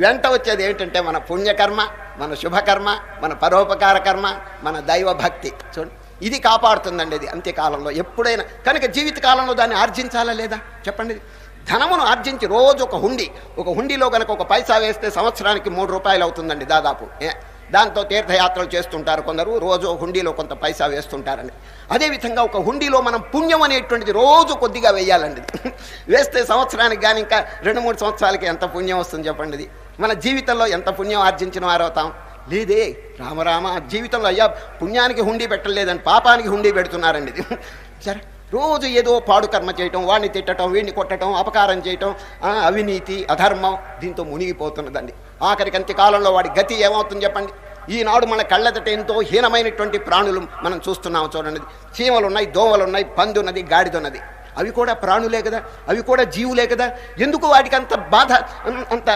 వెంట వచ్చేది ఏంటంటే మన పుణ్యకర్మ, మన శుభకర్మ, మన పరోపకార కర్మ, మన దైవ భక్తి. చూడండి, ఇది కాపాడుతుందండి. ఇది అంత్యకాలంలో ఎప్పుడైనా కనుక జీవితకాలంలో దాన్ని ఆర్జించాలా లేదా చెప్పండి. ధనమును ఆర్జించి రోజు ఒక హుండీలో కనుక ఒక పైసా వేస్తే సంవత్సరానికి 3 రూపాయలు అవుతుందండి దాదాపు. దాంతో తీర్థయాత్రలు చేస్తుంటారు కొందరు, రోజు హుండీలో కొంత పైసా వేస్తుంటారండి. అదేవిధంగా ఒక హుండీలో మనం పుణ్యం అనేటువంటిది రోజు కొద్దిగా వేయాలండి. వేస్తే సంవత్సరానికి కానీ ఇంకా 2-3 సంవత్సరాలకి ఎంత పుణ్యం వస్తుంది చెప్పండి. మన జీవితంలో ఎంత పుణ్యం ఆర్జించిన వారవుతాం? లేదే. రామరామ, జీవితంలో అయ్యా పుణ్యానికి హుండీ పెట్టలేదని పాపానికి హుండీ పెడుతున్నారండి. సరే, రోజు ఏదో పాడు కర్మ చేయటం, వాడిని తిట్టడం, వీడిని కొట్టడం, అపకారం చేయటం, అవినీతి, అధర్మం, దీంతో మునిగిపోతున్నదండి. ఆఖరికి అంత్యకాలంలో వాడి గతి ఏమవుతుంది చెప్పండి. ఈనాడు మన కళ్ళెదట ఎంతో హీనమైనటువంటి ప్రాణులు మనం చూస్తున్నాము చూడండి. చీమలు ఉన్నాయి, దోమలు ఉన్నాయి, పంది ఉన్నది, గాడిద ఉన్నది. అవి కూడా ప్రాణులే కదా, అవి కూడా జీవులే కదా. ఎందుకు వాటికి అంత బాధ, అంత